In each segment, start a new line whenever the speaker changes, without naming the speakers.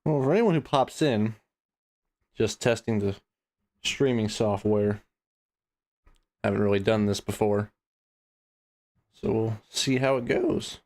Well, for anyone who pops in, just testing the streaming software. Haven't really done this before. So we'll see how it goes.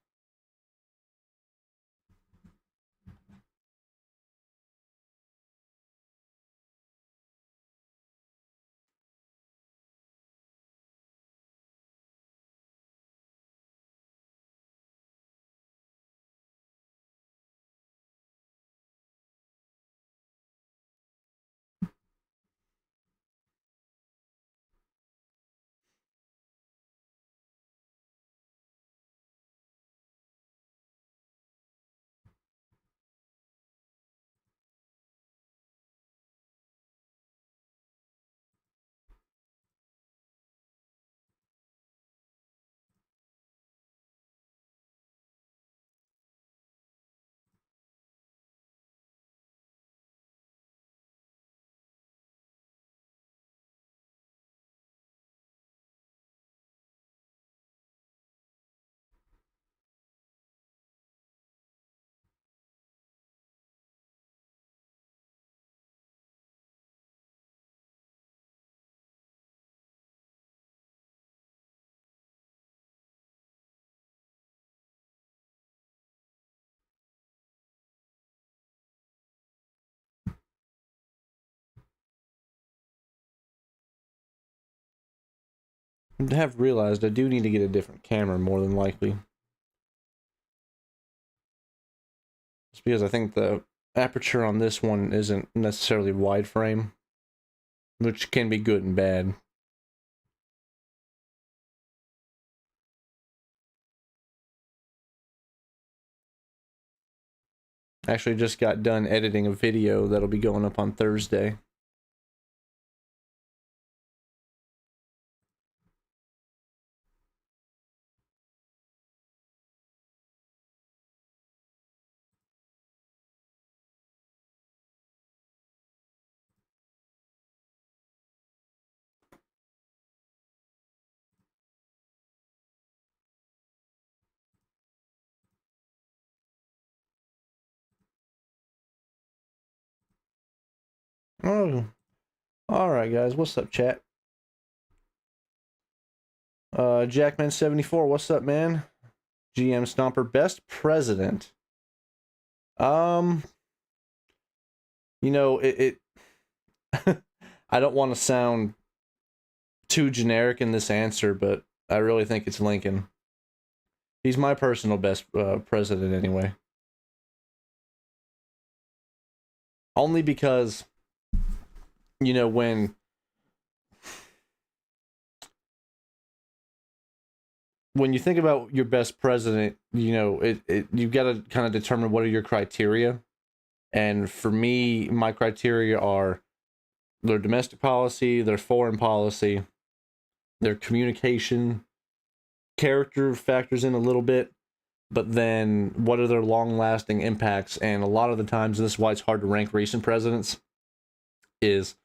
I have realized I do need to get a different camera more than likely. Just because I think the aperture on this one isn't necessarily wide frame, which can be good and bad. Actually just got done editing a video that'll be going up on Thursday. Oh, alright guys, what's up chat? Jackman74, what's up man? GM Stomper, best president. You know, I don't want to sound too generic in this answer, but I really think it's Lincoln. He's my personal best president anyway. Only because, you know, when you think about your best president, you know, you've got to kind of determine what are your criteria. And for me, my criteria are their domestic policy, their foreign policy, their communication, character factors in a little bit, but then what are their long-lasting impacts? And a lot of the times, and this is why it's hard to rank recent presidents, is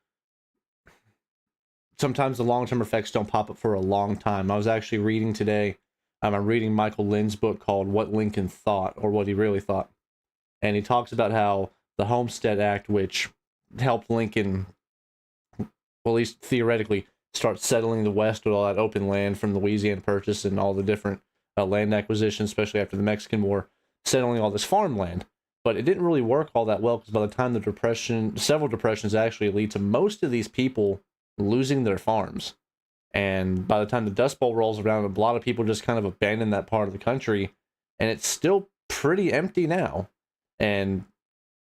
sometimes the long-term effects don't pop up for a long time. I was actually reading today, I'm reading Michael Lynn's book called What Lincoln Thought, or What He Really Thought. And he talks about how the Homestead Act, which helped Lincoln, well, at least theoretically, start settling the West with all that open land from the Louisiana Purchase and all the different land acquisitions, especially after the Mexican War, settling all this farmland. But it didn't really work all that well because by the time the Depression, several depressions actually lead to most of these people losing their farms. And by the time the Dust Bowl rolls around, a lot of people just kind of abandon that part of the country, and it's still pretty empty now. And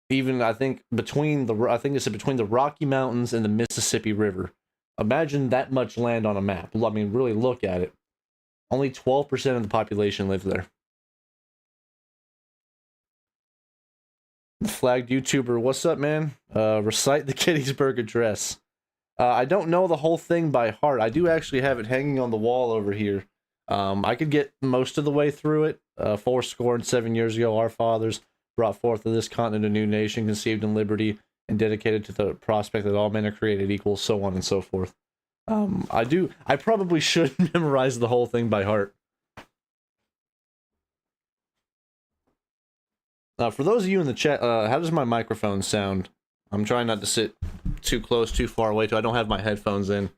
even I think between the Rocky Mountains and the Mississippi River, imagine that much land on a map. I mean, really look at it. Only 12% of the population live there. Flagged YouTuber, what's up, man? Recite the Gettysburg Address. I don't know the whole thing by heart. I do actually have it hanging on the wall over here. I could get most of the way through it. 7 years ago, our fathers brought forth of this continent a new nation, conceived in liberty and dedicated to the prospect that all men are created equal, so on and so forth. I probably should memorize the whole thing by heart. For those of you in the chat, how does my microphone sound? I'm trying not to sit too close, too far away. I don't have my headphones in,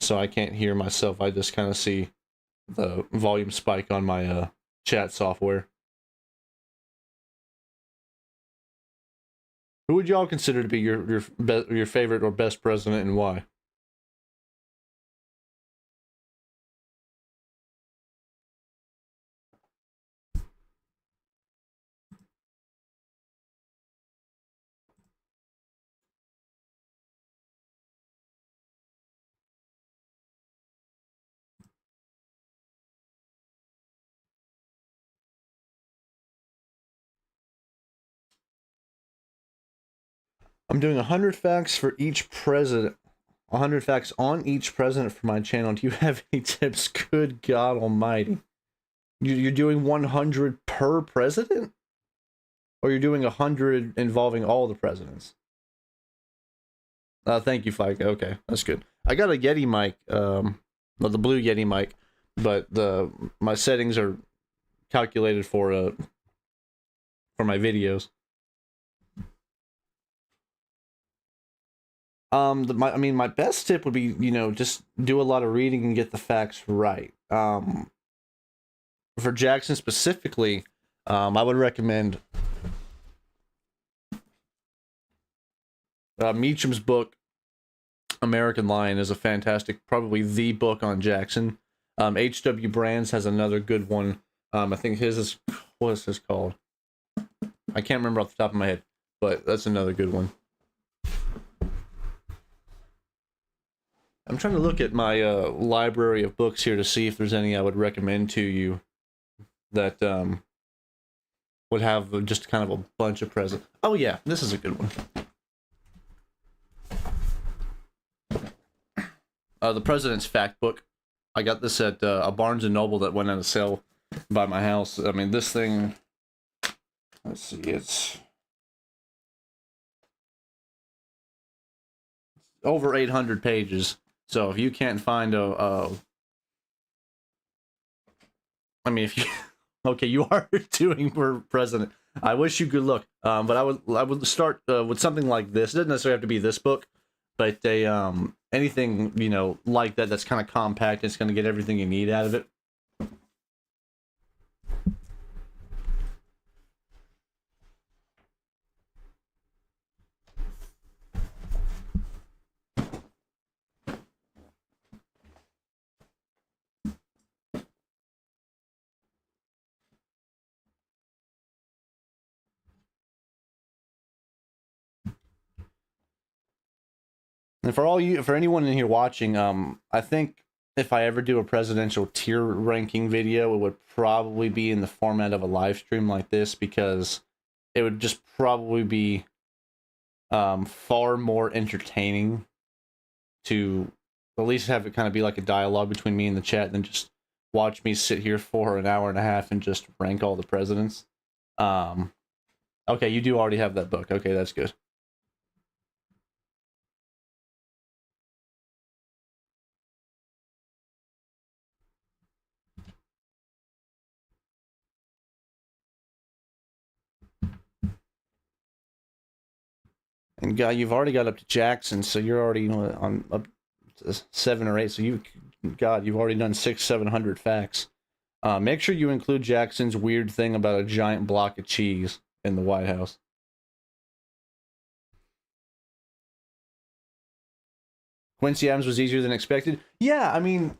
so I can't hear myself. I just kind of see the volume spike on my chat software. Who would y'all consider to be your favorite or best president, and why? I'm doing 100 facts for each president. 100 facts on each president for my channel. Do you have any tips? Good God Almighty. You're doing 100 per president? Or you're doing 100 involving all the presidents? Thank you, Fike. Okay, that's good. I got a Yeti mic, well, the blue Yeti mic, but my settings are calculated for my videos. My best tip would be, just do a lot of reading and get the facts right. For Jackson specifically, I would recommend Meacham's book, American Lion, is a fantastic, probably the book on Jackson. H.W. Brands has another good one. I think his is, what is this called? I can't remember off the top of my head, but that's another good one. I'm trying to look at my library of books here to see if there's any I would recommend to you that would have just kind of a bunch of presents. Oh yeah, this is a good one. The President's Fact Book. I got this at a Barnes & Noble that went on a sale by my house. I mean, this thing, let's see, it's over 800 pages. So if you can't find I mean, if you, okay, you are doing for president. I wish you good luck. But I would start with something like this. It doesn't necessarily have to be this book, but anything, like that, that's kind of compact. It's going to get everything you need out of it. And for anyone in here watching, I think if I ever do a presidential tier ranking video, it would probably be in the format of a live stream like this, because it would just probably be far more entertaining to at least have it kind of be like a dialogue between me and the chat than just watch me sit here for an hour and a half and just rank all the presidents. Okay, you do already have that book. Okay, that's good. And God, you've already got up to Jackson, so you're already on up to 7 or 8. So you've already done 600-700 facts. Make sure you include Jackson's weird thing about a giant block of cheese in the White House. Quincy Adams was easier than expected. Yeah, I mean,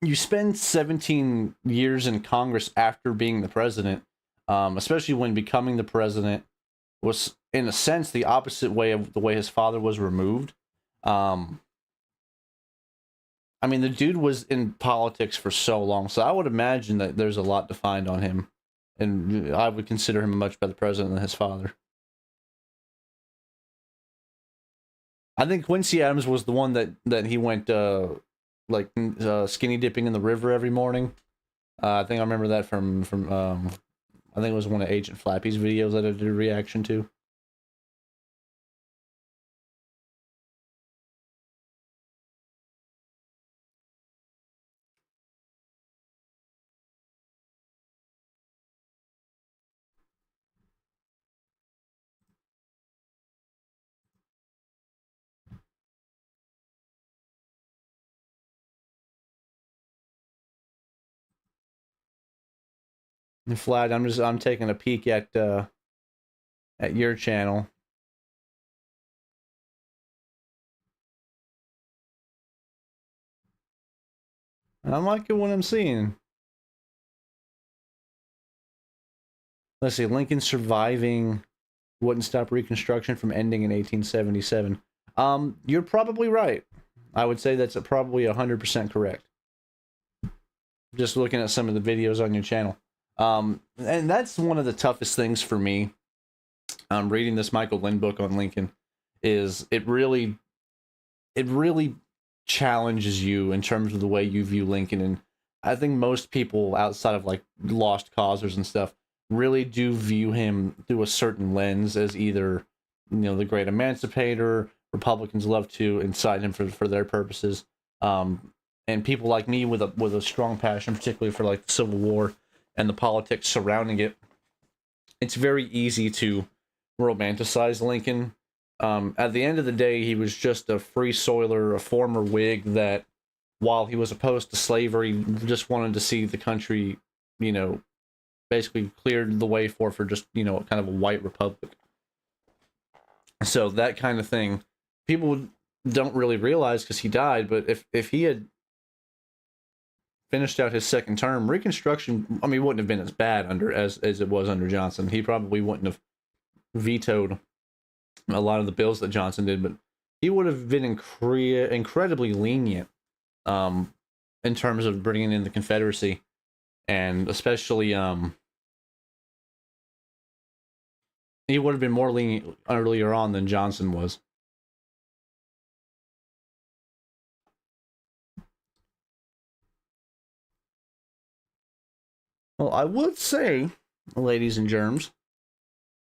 you spend 17 years in Congress after being the president, especially when becoming the president was, in a sense, the opposite way of the way his father was removed. I mean, the dude was in politics for so long, so I would imagine that there's a lot to find on him, and I would consider him a much better president than his father. I think Quincy Adams was the one that he went like skinny dipping in the river every morning. I think I remember that from I think it was one of Agent Flappy's videos that I did a reaction to. And Vlad, I'm taking a peek at your channel. I'm liking what I'm seeing. Let's see, Lincoln surviving wouldn't stop Reconstruction from ending in 1877. You're probably right. I would say that's probably 100% correct. Just looking at some of the videos on your channel. And that's one of the toughest things for me. Reading this Michael Lind book on Lincoln is it really challenges you in terms of the way you view Lincoln. And I think most people outside of like lost causers and stuff really do view him through a certain lens as either, the great emancipator. Republicans love to incite him for their purposes. And people like me with a strong passion, particularly for like the Civil War and the politics surrounding it, it's very easy to romanticize Lincoln. At the end of the day, he was just a free soiler, a former Whig that, while he was opposed to slavery, just wanted to see the country, basically cleared the way for just, kind of a white republic. So that kind of thing, people don't really realize because he died, but if he had finished out his second term, Reconstruction, I mean, wouldn't have been as bad as it was under Johnson. He probably wouldn't have vetoed a lot of the bills that Johnson did, but he would have been incredibly lenient in terms of bringing in the Confederacy, and especially he would have been more lenient earlier on than Johnson was. Well, I would say, ladies and germs,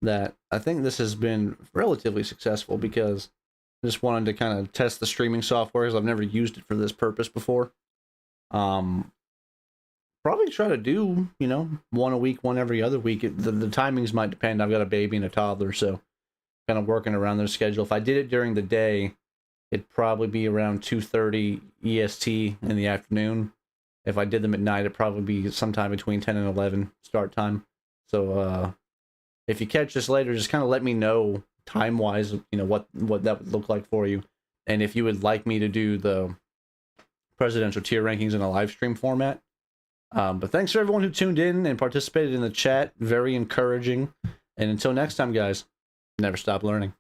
that I think this has been relatively successful because I just wanted to kind of test the streaming software because I've never used it for this purpose before. Probably try to do, one a week, one every other week. The timings might depend. I've got a baby and a toddler, so kind of working around their schedule. If I did it during the day, it'd probably be around 2:30 EST in the afternoon. If I did them at night, it'd probably be sometime between 10 and 11 start time. So if you catch this later, just kind of let me know time-wise, what that would look like for you. And if you would like me to do the presidential tier rankings in a live stream format. But thanks for everyone who tuned in and participated in the chat. Very encouraging. And until next time, guys, never stop learning.